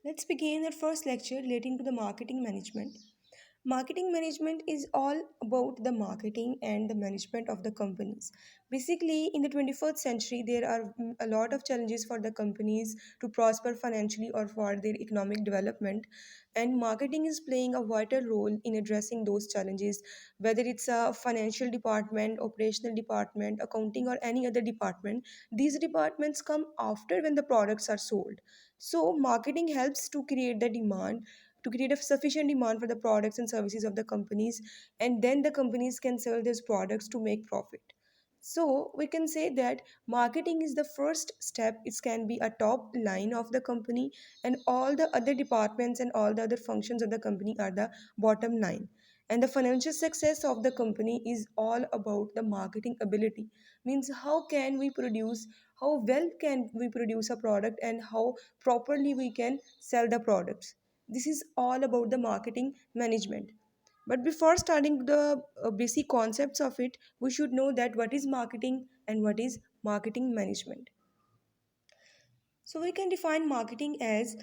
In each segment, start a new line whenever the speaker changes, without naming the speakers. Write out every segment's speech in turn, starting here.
Let's begin our first lecture relating to the marketing management. Marketing management is all about the marketing and the management of the companies. Basically, in the 21st century, there are a lot of challenges for the companies to prosper financially or for their economic development. And marketing is playing a vital role in addressing those challenges, whether it's a financial department, operational department, accounting, or any other department. These departments come after when the products are sold. So, marketing helps to create the demand, to create a sufficient demand for the products and services of the companies, and then the companies can sell these products to make profit. So we can say that marketing is the first step. It can be a top line of the company, and all the other departments and all the other functions of the company are the bottom line. And the financial success of the company is all about the marketing ability. Means how can we produce, how well can we produce a product, and how properly we can sell the products. This is all about the marketing management. But before starting the basic concepts of it, we should know that what is marketing and what is marketing management. So we can define marketing is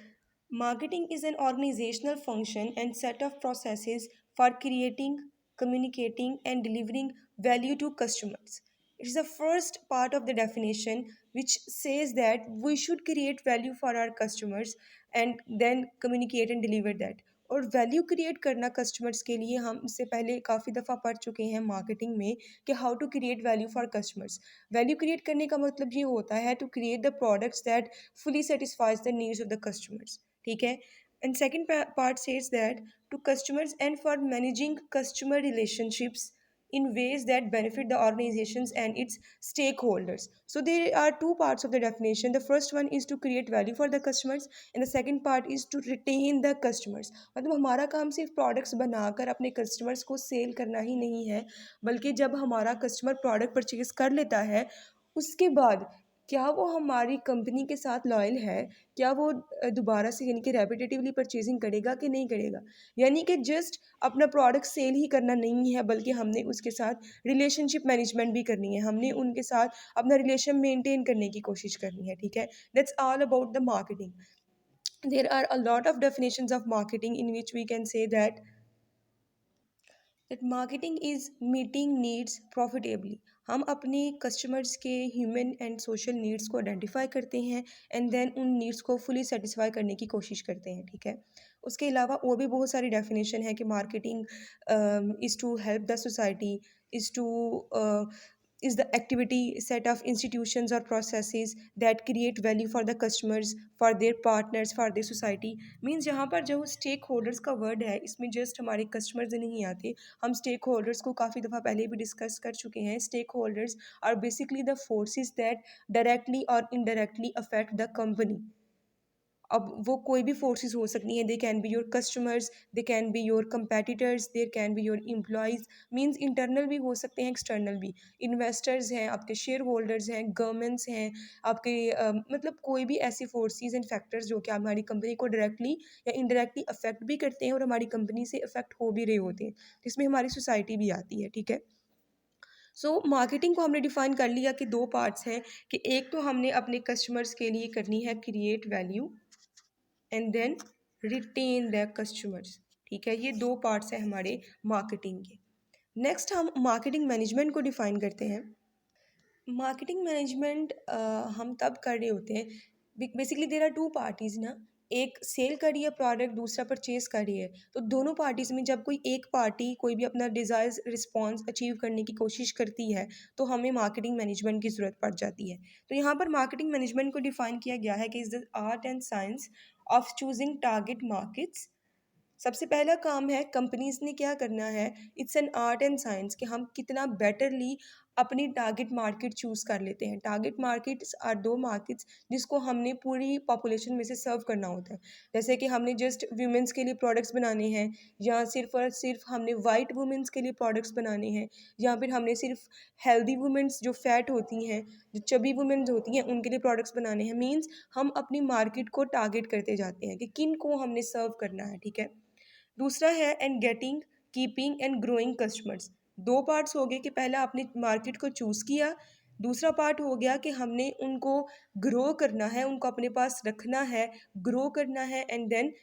an organizational function and set of processes for creating, communicating, and delivering value to customers. It is the first part of the definition which says that we should create value for our customers and then communicate and deliver that. और value create करना customers के लिए हम इससे पहले काफ़ी दफ़ा पढ़ चुके हैं मार्केटिंग में कि how to create value for customers. Value create करने का मतलब ये होता है to create the products that fully satisfies the needs of the customers. ठीक है. And second part says that to customers and for managing customer relationships in ways that benefit the organizations and its stakeholders. So there are two parts of the definition. The first one is to create value for the customers and the second part is to retain the customers. मतलब हमारा काम सिर्फ products बनाकर अपने customers को cell करना ही नहीं है, बल्कि जब हमारा कस्टमर प्रोडक्ट परचेज कर लेता है उसके बाद क्या वो हमारी कंपनी के साथ लॉयल है, क्या वो दोबारा से यानी कि रेपिटेटिवली परचेजिंग करेगा कि नहीं करेगा. यानी कि जस्ट अपना प्रोडक्ट सेल ही करना नहीं है, बल्कि हमने उसके साथ रिलेशनशिप मैनेजमेंट भी करनी है, हमने उनके साथ अपना रिलेशन मेंटेन करने की कोशिश करनी है. ठीक है. That's all about the marketing. There are a lot of definitions of marketing in which we can say that marketing is meeting needs profitably. हम अपने कस्टमर्स के ह्यूमन एंड सोशल नीड्स को आइडेंटिफाई करते हैं एंड देन उन needs को fully satisfy करने की कोशिश करते हैं. ठीक है. उसके अलावा और भी बहुत सारी डेफिनेशन है कि marketing is to help the society, is to is the activity set of institutions or processes that create value for the customers, for their partners, for their society. Means यहाँ पर जो स्टेक होल्डर्स का word है इसमें just हमारे customers नहीं आते. हम स्टेक होल्डर्स को काफ़ी दफ़ा पहले भी डिस्कस कर चुके हैं. Stake holders are basically the forces that directly और इनडायरेक्टली अफेक्ट द कंपनी. अब वो कोई भी फोर्सेस हो सकती हैं. They can be your customers, they can be your competitors, there can be your employees. Means internal भी हो सकते हैं, एक्सटर्नल भी. इन्वेस्टर्स हैं, आपके शेयर होल्डर्स हैं, गवर्नमेंट्स हैं, आपके मतलब कोई भी ऐसी फोर्सेस एंड फैक्टर्स जो कि हमारी कंपनी को डायरेक्टली या इनडायरेक्टली अफेक्ट भी करते हैं और हमारी कंपनी से अफेक्ट हो भी रहे होते हैं, जिसमें हमारी सोसाइटी भी आती है. ठीक है. सो मार्केटिंग को हमने डिफाइन कर लिया कि दो पार्ट्स हैं, कि एक तो हमने अपने कस्टमर्स के लिए करनी है create value and then retain the customers. ठीक है. ये दो पार्ट्स हैं हमारे मार्केटिंग के. नेक्स्ट हम मार्केटिंग मैनेजमेंट को डिफाइन करते हैं. मार्केटिंग मैनेजमेंट हम तब कर रहे होते हैं, basically there are two parties ना. एक सेल कर रही है प्रोडक्ट, दूसरा परचेज कर रही है. तो दोनों पार्टीज़ में जब कोई एक पार्टी कोई भी अपना डिज़ायर्स रिस्पॉन्स अचीव करने की कोशिश करती है तो हमें मार्केटिंग मैनेजमेंट की ज़रूरत पड़ जाती है. तो यहाँ पर मार्केटिंग मैनेजमेंट को डिफाइन किया गया है कि is the art and science of choosing target markets. सबसे पहला काम है कंपनीज ने क्या करना है. It's an art and science कि हम कितना बेटरली अपनी टारगेट मार्केट चूज़ कर लेते हैं. टारगेट मार्केट्स आर दो मार्केट्स जिसको हमने पूरी पॉपुलेशन में से सर्व करना होता है. जैसे कि हमने जस्ट वुमेंस के लिए प्रोडक्ट्स बनाने हैं, या सिर्फ और सिर्फ हमने वाइट वुमेंस के लिए प्रोडक्ट्स बनाने हैं, या फिर हमने सिर्फ हेल्दी वुमेंस जो फैट होती हैं, जो चबी वुमेंस होती हैं, उनके लिए प्रोडक्ट्स बनाने हैं. मीन्स हम अपनी मार्केट को टारगेट करते जाते हैं कि किन को हमने सर्व करना है. ठीक है. दूसरा है and getting, keeping and growing customers. दो पार्ट्स हो गए कि पहला आपने मार्केट को चूज़ किया, दूसरा पार्ट हो गया कि हमने उनको ग्रो करना है, उनको अपने पास रखना है, ग्रो करना है एंड देन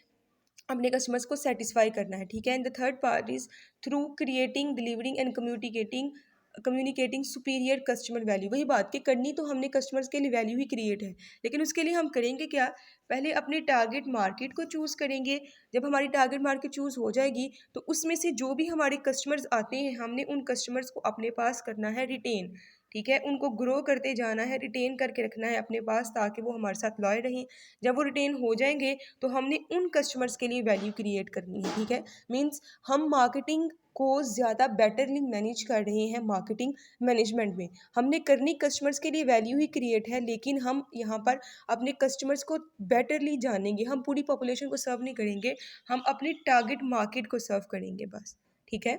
अपने कस्टमर्स को सेटिस्फाई करना है, ठीक है। And the third part is through creating, delivering and communicating communicating superior customer value. वही बात कि करनी तो हमने कस्टमर्स के लिए वैल्यू ही क्रिएट है, लेकिन उसके लिए हम करेंगे क्या? पहले अपने टारगेट मार्केट को चूज़ करेंगे। जब हमारी टारगेट मार्केट चूज़ हो जाएगी तो उसमें से जो भी हमारे कस्टमर्स आते हैं हमने उन कस्टमर्स को अपने पास करना है रिटेन, ठीक है। उनको ग्रो करते जाना है, रिटेन करके रखना है अपने पास ताकि वो हमारे साथ लॉयल रहें। जब वो रिटेन हो जाएंगे तो हमने उन कस्टमर्स के लिए वैल्यू क्रिएट करनी है, ठीक है। मीन्स हम मार्केटिंग को ज़्यादा बेटरली मैनेज कर रहे हैं। मार्केटिंग मैनेजमेंट में हमने करनी कस्टमर्स के लिए वैल्यू ही क्रिएट है, लेकिन हम यहाँ पर अपने कस्टमर्स को बेटरली जानेंगे। हम पूरी पॉपुलेशन को सर्व नहीं करेंगे, हम अपने टारगेट मार्केट को सर्व करेंगे बस, ठीक है।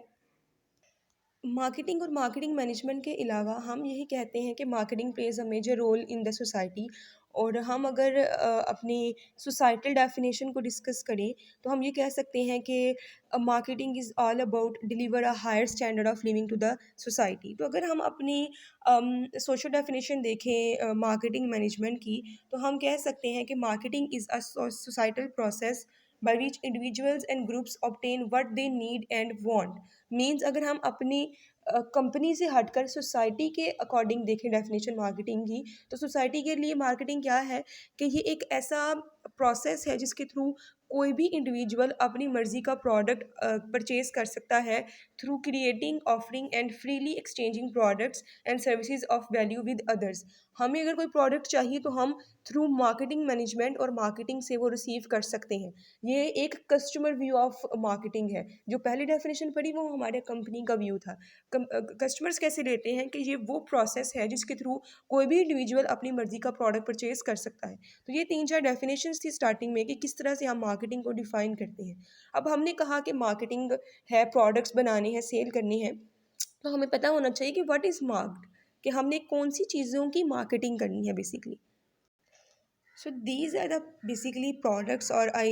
मार्केटिंग और मार्केटिंग मैनेजमेंट के अलावा हम यही कहते हैं कि marketing plays a major role in the society. और हम अगर अपनी सोसाइटल डेफिनेशन को डिस्कस करें तो हम ये कह सकते हैं कि marketing is all about deliver a higher standard of living to the society. तो अगर हम अपनी सोशल डेफिनेशन देखें मार्केटिंग मैनेजमेंट की, तो हम कह सकते हैं कि marketing is a societal process by which individuals and groups obtain what they need and want। Means अगर हम अपनी कंपनी से हटकर सोसाइटी के अकॉर्डिंग देखें डेफिनेशन मार्केटिंग की, तो सोसाइटी के लिए मार्केटिंग क्या है कि ये एक ऐसा प्रोसेस है जिसके थ्रू कोई भी इंडिविजुअल अपनी मर्जी का प्रोडक्ट परचेज कर सकता है through creating, offering and freely exchanging products and services of value with others. हमें अगर कोई प्रोडक्ट चाहिए तो हम थ्रू मार्केटिंग मैनेजमेंट और मार्केटिंग से वो रिसीव कर सकते हैं। ये एक कस्टमर व्यू ऑफ मार्केटिंग है। जो पहली डेफिनेशन पढ़ी वो हमारे कंपनी का व्यू था। कस्टमर्स कैसे लेते हैं कि ये वो प्रोसेस है जिसके थ्रू कोई भी इंडिविजुअल अपनी मर्जी का प्रोडक्ट परचेज कर सकता है। तो ये 3-4 डेफिनेशंस थी स्टार्टिंग में कि किस तरह से हम मार्केटिंग को डिफाइन करते हैं। अब हमने कहा कि मार्केटिंग है, प्रोडक्ट्स बनाने हैं, सेल करने हैं, तो हमें पता होना चाहिए कि व्हाट इज़ मार्क्ड, कि हमने कौन सी चीज़ों की मार्केटिंग करनी है basically. So these are the basically products, or I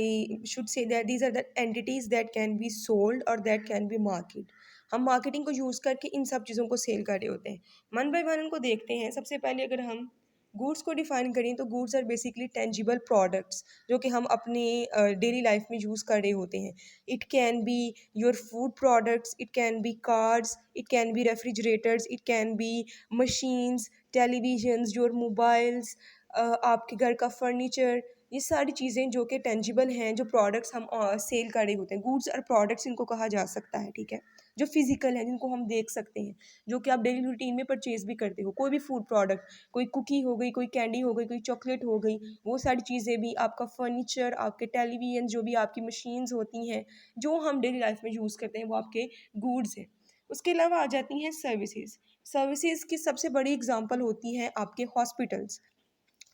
should say that these are the entities that can be sold or that can be marketed। हम मार्केटिंग को यूज़ करके इन सब चीज़ों को सेल कर रहे होते हैं। वन बाय वन उनको देखते हैं। सबसे पहले अगर हम गुड्स को डिफाइन करें तो goods are basically tangible products जो कि हम अपनी डेली लाइफ में यूज़ कर रहे होते हैं। It can be your food products, it can be cars, it can be refrigerators, it can be machines, televisions, your mobiles, आपके घर का फर्नीचर। ये सारी चीज़ें जो कि टेंजिबल हैं, जो प्रोडक्ट्स हम सेल कर रहे होते हैं। गुड्स और प्रोडक्ट्स इनको कहा जा सकता है, ठीक है। जो फिजिकल हैं, जिनको हम देख सकते हैं, जो कि आप डेली रूटीन में परचेज भी करते हो। कोई भी फूड प्रोडक्ट, कोई कुकी हो गई, कोई कैंडी हो गई, कोई चॉकलेट हो गई, वो सारी चीज़ें भी, आपका फर्नीचर, आपके टेलीविजन, जो भी आपकी मशीन्स होती हैं जो हम डेली लाइफ में यूज़ करते हैं, वो आपके गुड्स हैं। उसके अलावा आ जाती हैं सर्विसेज। सर्विसेज की सबसे बड़ी एग्जांपल होती हैं आपके हॉस्पिटल्स,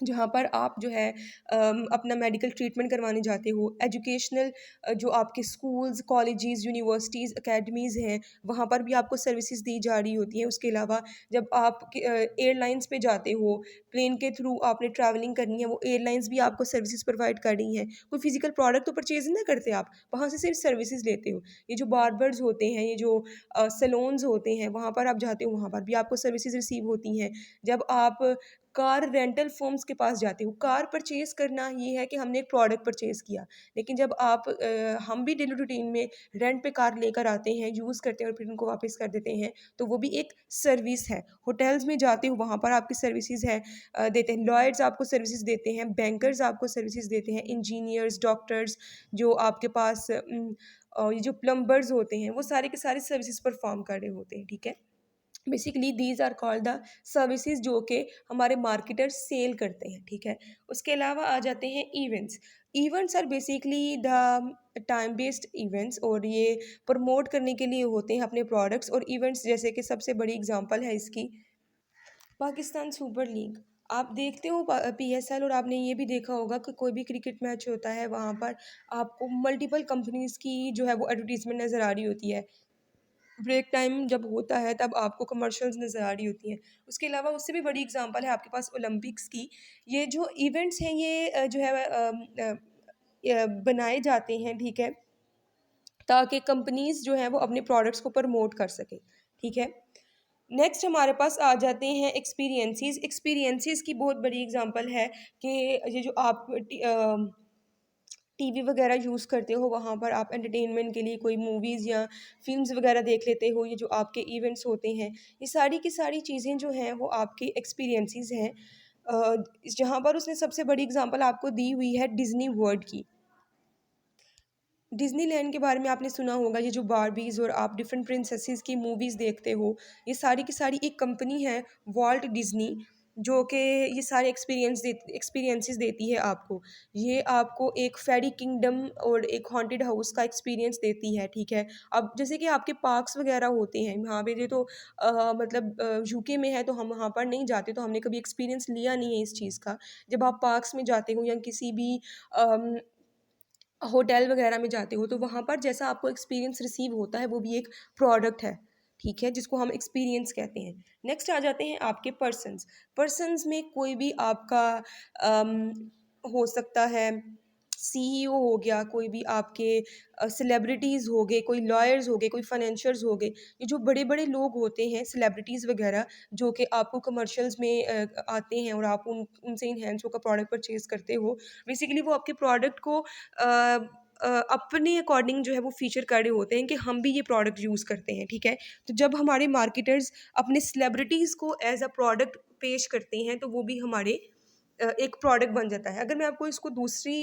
जहाँ पर आप जो है अपना मेडिकल ट्रीटमेंट करवाने जाते हो। एजुकेशनल जो आपके स्कूल्स, कॉलेजेस, यूनिवर्सिटीज़, एकेडमीज़ हैं, वहाँ पर भी आपको सर्विसेज दी जा रही होती हैं। उसके अलावा जब आप एयरलाइंस पे जाते हो, प्लेन के थ्रू आपने ट्रैवलिंग करनी है, वो एयरलाइंस भी आपको सर्विसेज प्रोवाइड कर रही हैं। कोई फिजिकल प्रोडक्ट तो परचेज ना करते आप, वहाँ से सिर्फ सर्विसेज लेते हो। ये जो बार्बर्स होते हैं, ये जो सैलून्स होते हैं, वहाँ पर आप जाते हो, वहाँ पर भी आपको सर्विसेज रिसीव होती हैं। जब आप कार रेंटल फर्म्स के पास जाते हो, कार परचेज़ करना ये है कि हमने एक प्रोडक्ट परचेज़ किया। लेकिन जब आप हम भी डेली रूटीन में रेंट पे कार लेकर आते हैं, यूज़ करते हैं और फिर उनको वापस कर देते हैं, तो वो भी एक सर्विस है। होटल्स में जाते हो, वहाँ पर आपकी सर्विसेज़ है देते हैं। लॉयर्स आपको सर्विसेज़ देते हैं, बैंकर्स आपको सर्विसेज़ देते हैं, इंजीनियर्स, डॉक्टर्स, जो आपके पास ये जो प्लम्बर्स होते हैं, वो सारे के सारे सर्विसेज़ परफ़ॉर्म कर रहे होते हैं, ठीक है। Basically these are called the services जो कि हमारे मार्केटर्स सेल करते हैं, ठीक है। उसके अलावा आ जाते हैं events. Events are basically the time based events, और ये प्रमोट करने के लिए होते हैं अपने प्रोडक्ट्स और इवेंट्स। जैसे कि सबसे बड़ी एग्जांपल है इसकी पाकिस्तान सुपर लीग। आप देखते हो पीएसएल, और आपने ये भी देखा होगा कि कोई भी क्रिकेट मैच होता है वहाँ पर आपको मल्टीपल कंपनीज की जो है वो एडवर्टीजमेंट नज़र आ रही होती है। ब्रेक टाइम जब होता है तब आपको कमर्शियल्स नज़र आ रही होती हैं। उसके अलावा उससे भी बड़ी एग्जांपल है आपके पास ओलंपिक्स की। ये जो इवेंट्स हैं ये जो है बनाए जाते हैं, ठीक है, ताकि कंपनीज जो हैं वो अपने प्रोडक्ट्स को प्रमोट कर सकें, ठीक है। नेक्स्ट हमारे पास आ जाते हैं एक्सपीरियंसेस। एक्सपीरियंसेस की बहुत बड़ी एग्जांपल है कि ये जो आप टीवी वगैरह यूज़ करते हो, वहाँ पर आप एंटरटेनमेंट के लिए कोई मूवीज़ या फ़िल्म्स वगैरह देख लेते हो, ये जो आपके इवेंट्स होते हैं, ये सारी की सारी चीज़ें जो हैं वो आपके एक्सपीरियंसेस हैं। जहाँ पर उसने सबसे बड़ी एग्जांपल आपको दी हुई है डिज़्नी वर्ल्ड की। डिज़नीलैंड के बारे में आपने सुना होगा, ये जो बार्बीज़ और आप डिफरेंट प्रिंसेसेस की मूवीज़ देखते हो, ये सारी की सारी एक कंपनी है, वॉल्ट डिज़नी, जो कि ये सारे एक्सपीरियंसेस देती है आपको। ये आपको एक फेरी किंगडम और एक हॉन्टेड हाउस का एक्सपीरियंस देती है, ठीक है? अब जैसे कि आपके पार्क्स वगैरह होते हैं, यहाँ पे ये तो मतलब यूके में है तो हम वहाँ पर नहीं जाते, तो हमने कभी एक्सपीरियंस लिया नहीं है इस चीज़ का। जब आप पार्क्स में जाते हो या किसी भी अम होटल वगैरह में जाते हो, तो वहाँ पर जैसा आपको एक्सपीरियंस रिसीव होता है वो भी एक प्रोडक्ट है, ठीक है, जिसको हम एक्सपीरियंस कहते हैं। नेक्स्ट आ जाते हैं आपके पर्सन्स। पर्सन्स में कोई भी आपका अम, हो सकता है सीईओ हो गया, कोई भी आपके सेलिब्रिटीज़ हो गए, कोई लॉयर्स हो गए, कोई फाइनेंशियर्स हो गए। ये जो बड़े बड़े लोग होते हैं सेलिब्रिटीज़ वगैरह, जो कि आपको कमर्शियल्स में आते हैं और आप उनसे इनहेंस होकर प्रोडक्ट परचेज करते हो। बेसिकली वो आपके प्रोडक्ट को अपने अकॉर्डिंग जो है वो फीचर कर रहे होते हैं कि हम भी ये प्रोडक्ट यूज़ करते हैं, ठीक है? तो जब हमारे मार्केटर्स अपने सेलिब्रिटीज़ को एज अ प्रोडक्ट पेश करते हैं, तो वो भी हमारे एक प्रोडक्ट बन जाता है। अगर मैं आपको इसको दूसरी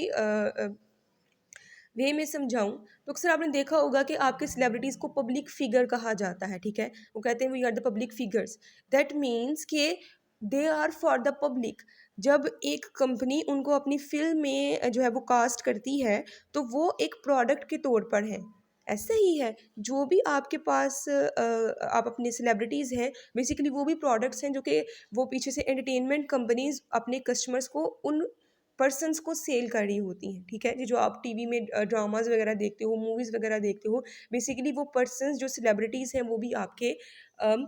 वे में समझाऊँ, तो अक्सर आपने देखा होगा कि आपके सेलिब्रिटीज़ को पब्लिक फिगर कहा जाता है, ठीक है? वो कहते हैं we are the public figures. That means कि they are for the public. जब एक कंपनी उनको अपनी फ़िल्म में जो है वो कास्ट करती है, तो वो एक प्रोडक्ट के तौर पर है। ऐसा ही है, जो भी आपके पास आप अपने सेलिब्रिटीज़ हैं, बेसिकली वो भी प्रोडक्ट्स हैं जो कि वो पीछे से एंटरटेनमेंट कंपनीज़ अपने कस्टमर्स को उन पर्सन्स को सेल कर रही होती हैं, ठीक है? ये जो आप टीवी में ड्रामाज़ वगैरह देखते हो, मूवीज़ वगैरह देखते हो, बेसिकली वो पर्सन्स जो सेलिब्रिटीज़ हैं वो भी आपके अम,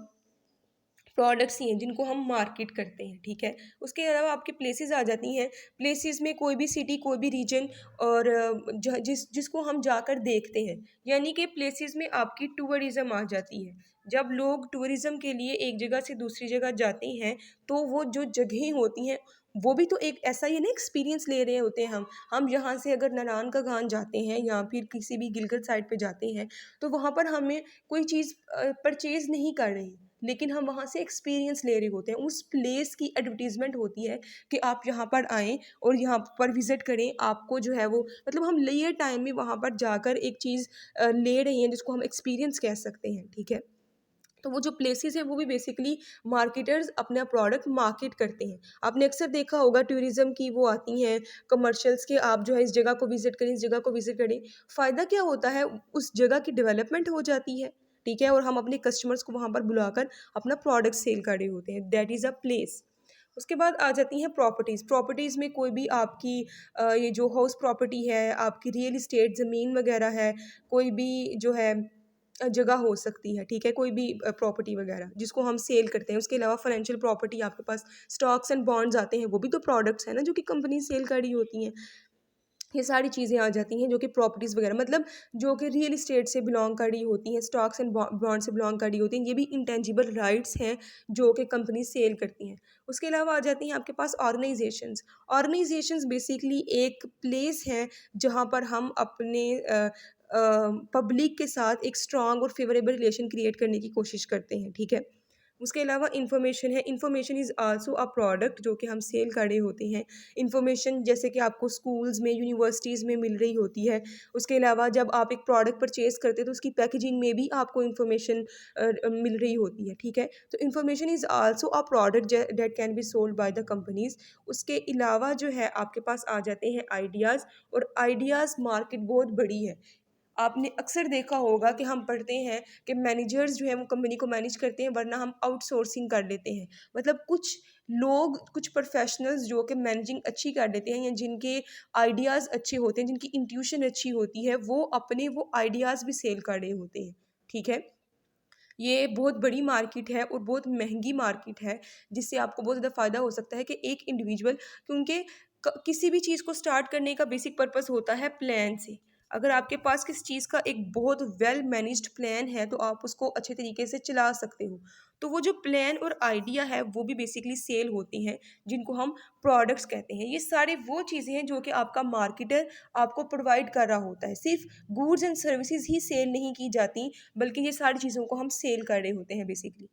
प्रोडक्ट्स ही हैं जिनको हम मार्केट करते हैं, ठीक है? उसके अलावा आपकी प्लेसेस आ जाती हैं। प्लेसेस में कोई भी सिटी, कोई भी रीजन और जिसको हम जाकर देखते हैं, यानी कि प्लेसेस में आपकी टूरिज़्म आ जाती है। जब लोग टूरिज़्म के लिए एक जगह से दूसरी जगह जाते हैं, तो वो जो जगहें होती हैं, वो भी तो एक ऐसा ही ना एक्सपीरियंस ले रहे होते हैं हम। हम यहाँ से अगर नारायण का गान जाते हैं या फिर किसी भी गिलगित साइड पे जाते हैं, तो वहाँ पर हमें कोई चीज़ परचेज़ नहीं कर रहे हैं, लेकिन हम वहाँ से एक्सपीरियंस ले रहे होते हैं। उस प्लेस की एडवर्टाइज़मेंट होती है कि आप यहाँ पर आएँ और यहाँ पर विज़िट करें। आपको जो है वो मतलब हम लेयर टाइम में वहाँ पर जाकर एक चीज़ ले रहे हैं जिसको हम एक्सपीरियंस कह सकते हैं, ठीक है? तो वो जो प्लेसेस हैं वो भी बेसिकली मार्केटर्स अपना प्रोडक्ट मार्केट करते हैं। आपने अक्सर देखा होगा टूरिज़्म की वो आती हैं कमर्शियल्स के, आप जो है इस जगह को विज़िट करें, इस जगह को विज़िट करें। फ़ायदा क्या होता है, उस जगह की डेवलपमेंट हो जाती है, ठीक है? और हम अपने कस्टमर्स को वहाँ पर बुलाकर अपना प्रोडक्ट सेल कर रहे होते हैं। That is a place. उसके बाद आ जाती हैं प्रॉपर्टीज़। प्रॉपर्टीज़ में कोई भी आपकी ये जो हाउस प्रॉपर्टी है, आपकी रियल एस्टेट ज़मीन वगैरह है, कोई भी जो है जगह हो सकती है, ठीक है? कोई भी प्रॉपर्टी वगैरह जिसको हम सेल करते हैं। उसके अलावा फाइनेंशियल प्रॉपर्टी आपके पास स्टॉक्स एंड बॉन्ड्स आते हैं, वो भी तो प्रोडक्ट्स हैं ना जो कि कंपनी सेल कर रही होती हैं। ये सारी चीज़ें आ जाती हैं जो कि प्रॉपर्टीज़ वगैरह मतलब जो कि रियल एस्टेट से बिलॉन्ग कर रही होती हैं, स्टॉक्स एंड बॉन्ड से बिलॉन्ग कर रही होती हैं। ये भी इंटेंजिबल राइट्स हैं जो कि कंपनी सेल करती हैं। उसके अलावा आ जाती हैं आपके पास ऑर्गेनाइजेशंस। ऑर्गेनाइजेशंस बेसिकली एक प्लेस है जहाँ पर हम अपने पब्लिक के साथ एक स्ट्रॉन्ग और फेवरेबल रिलेशन क्रिएट करने की कोशिश करते हैं, ठीक है? उसके अलावा इन्फॉर्मेशन है। Information is also a product जो कि हम सेल कर रहे होते हैं। इन्फॉर्मेशन जैसे कि आपको स्कूल्स में, यूनिवर्सिटीज़ में मिल रही होती है। उसके अलावा जब आप एक प्रोडक्ट परचेज़ करते हैं तो उसकी पैकेजिंग में भी आपको इन्फॉर्मेशन मिल रही होती है, ठीक है? तो information is also a product that can be sold by the companies. उसके अलावा जो है आपके पास आ जाते हैं आइडियाज़, और आइडियाज़ मार्केट बहुत बड़ी है। आपने अक्सर देखा होगा कि हम पढ़ते हैं कि मैनेजर्स जो हैं वो कंपनी को मैनेज करते हैं, वरना हम आउटसोर्सिंग कर लेते हैं। मतलब कुछ लोग, कुछ प्रोफेशनल्स जो कि मैनेजिंग अच्छी कर लेते हैं या जिनके आइडियाज़ अच्छे होते हैं, जिनकी इंट्यूशन अच्छी होती है, वो अपने वो आइडियाज़ भी सेल कर रहे होते हैं, ठीक है? ये बहुत बड़ी मार्केट है और बहुत महंगी मार्केट है, जिससे आपको बहुत ज़्यादा फ़ायदा हो सकता है कि एक इंडिविजुअल, क्योंकि किसी भी चीज़ को स्टार्ट करने का बेसिक पर्पस होता है प्लान से। अगर आपके पास किसी चीज़ का एक बहुत वेल मैनेज्ड प्लान है तो आप उसको अच्छे तरीके से चला सकते हो। तो वो जो प्लान और आइडिया है वो भी बेसिकली सेल होती हैं, जिनको हम प्रोडक्ट्स कहते हैं। ये सारे वो चीज़ें हैं जो कि आपका मार्केटर आपको प्रोवाइड कर रहा होता है। सिर्फ गुड्स एंड सर्विसेज ही सेल नहीं की जाती, बल्कि ये सारी चीज़ों को हम सेल कर रहे होते हैं बेसिकली।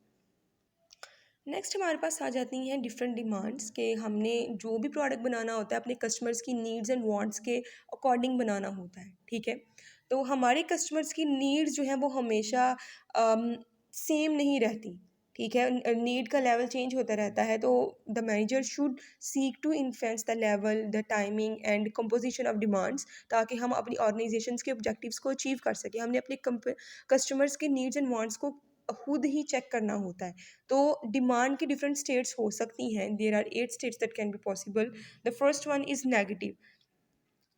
नेक्स्ट हमारे पास आ जाती हैं डिफरेंट डिमांड्स के हमने जो भी प्रोडक्ट बनाना होता है अपने कस्टमर्स की नीड्स एंड वांट्स के अकॉर्डिंग बनाना होता है, ठीक है। तो हमारे कस्टमर्स की नीड्स जो है वो हमेशा सेम नहीं रहती, ठीक है। नीड का लेवल चेंज होता रहता है, तो the manager should seek to influence the level, the timing and composition of demands, ताकि हम अपनी ऑर्गेनाइजेशंस के ऑब्जेक्टिव्स को अचीव कर सकें। हमने अपने कस्टमर्स के नीड्स एंड वांट्स को खुद ही चेक करना होता है। तो डिमांड की डिफरेंट स्टेट्स हो सकती हैं। There are 8 states that can be possible. The first one is negative.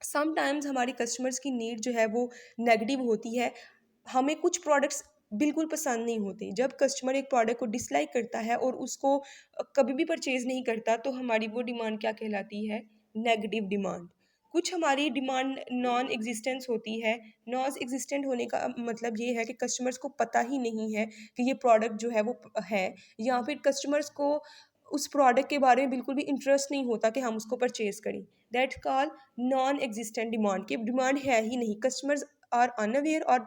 Sometimes हमारी कस्टमर्स की नीड जो है वो नेगेटिव होती है। हमें कुछ प्रोडक्ट्स बिल्कुल पसंद नहीं होते। जब कस्टमर एक प्रोडक्ट को डिसलाइक करता है और उसको कभी भी परचेज़ नहीं करता, तो हमारी वो डिमांड क्या कहलाती है? Negative demand. कुछ हमारी डिमांड नॉन एग्जिस्टेंस होती है। नॉन एग्जिस्टेंट होने का मतलब ये है कि कस्टमर्स को पता ही नहीं है कि ये प्रोडक्ट जो है वो है, या फिर कस्टमर्स को उस प्रोडक्ट के बारे में बिल्कुल भी इंटरेस्ट नहीं होता कि हम उसको परचेज़ करें। That's called non existent demand, की डिमांड है ही नहीं। कस्टमर्स आर अनअवेयर और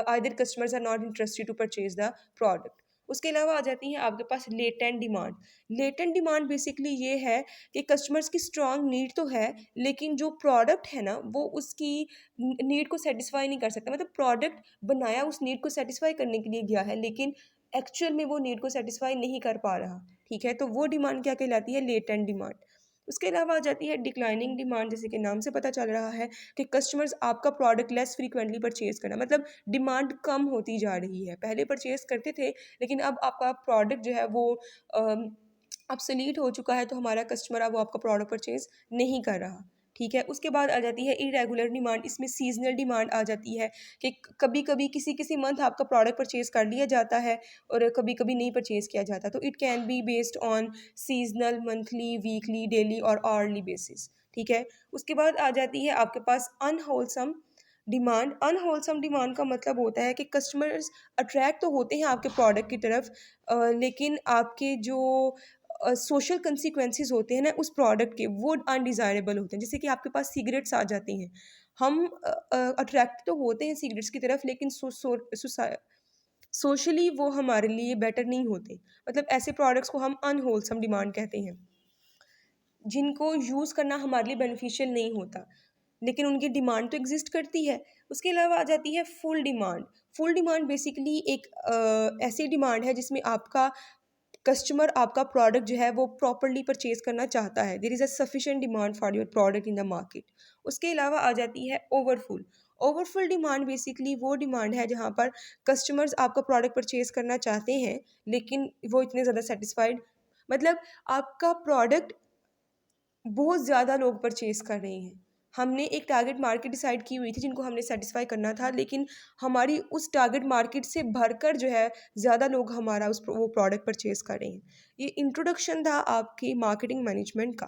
either customers are not interested to purchase the product. उसके अलावा आ जाती है आपके पास latent demand. Latent demand basically ये है कि कस्टमर्स की स्ट्रॉन्ग नीड तो है, लेकिन जो प्रोडक्ट है ना वो उसकी नीड को सेटिस्फाई नहीं कर सकता। मतलब प्रोडक्ट बनाया उस नीड को सेटिस्फाई करने के लिए गया है, लेकिन एक्चुअल में वो नीड को सेटिस्फाई नहीं कर पा रहा, ठीक है। तो वो डिमांड क्या कहलाती है? Latent demand. उसके अलावा आ जाती है डिक्लाइनिंग डिमांड। जैसे कि नाम से पता चल रहा है कि कस्टमर्स आपका प्रोडक्ट लेस फ्रीक्वेंटली परचेज करना, मतलब डिमांड कम होती जा रही है। पहले परचेज करते थे, लेकिन अब आपका प्रोडक्ट जो है वो ऑब्सोलीट हो चुका है, तो हमारा कस्टमर अब वो आपका प्रोडक्ट परचेज नहीं कर रहा, ठीक है। उसके बाद आ जाती है इरेगुलर डिमांड। इसमें सीजनल डिमांड आ जाती है कि कभी कभी किसी किसी मंथ आपका प्रोडक्ट परचेज कर लिया जाता है और कभी कभी नहीं परचेज किया जाता। तो it can be based on seasonal, monthly, weekly, daily और आवरली बेसिस, ठीक है। उसके बाद आ जाती है आपके पास अनहोलसम डिमांड। अनहोलसम डिमांड का मतलब होता है कि कस्टमर्स अट्रैक्ट तो होते हैं आपके प्रोडक्ट की तरफ, लेकिन आपके जो सोशल कंसिक्वेंसेस होते हैं ना उस प्रोडक्ट के, वो अनडिज़ायरेबल होते हैं। जैसे कि आपके पास सिगरेट्स आ जाते हैं। हम अट्रैक्ट तो होते हैं सिगरेट्स की तरफ, लेकिन सोशली वो हमारे लिए बेटर नहीं होते। मतलब ऐसे प्रोडक्ट्स को हम अनहोलसम डिमांड कहते हैं, जिनको यूज़ करना हमारे लिए बेनिफिशियल नहीं होता, लेकिन उनकी डिमांड तो एग्जिस्ट करती है। उसके अलावा आ जाती है full demand. Full demand basically एक ऐसी डिमांड है जिसमें आपका कस्टमर आपका प्रोडक्ट जो है वो प्रॉपरली परचेज करना चाहता है। There is a sufficient demand for your product in the market. उसके अलावा आ जाती है ओवरफुल। ओवरफुल डिमांड बेसिकली वो डिमांड है जहाँ पर कस्टमर्स आपका प्रोडक्ट परचेज करना चाहते हैं, लेकिन वो इतने ज़्यादा सेटिस्फाइड, मतलब आपका प्रोडक्ट बहुत ज़्यादा लोग परचेज़ कर रहे हैं। हमने एक टारगेट मार्केट डिसाइड की हुई थी जिनको हमने सैटिस्फाई करना था, लेकिन हमारी उस टारगेट मार्केट से भरकर जो है ज़्यादा लोग हमारा वो प्रोडक्ट परचेज़ कर रहे हैं। ये इंट्रोडक्शन था आपके मार्केटिंग मैनेजमेंट का।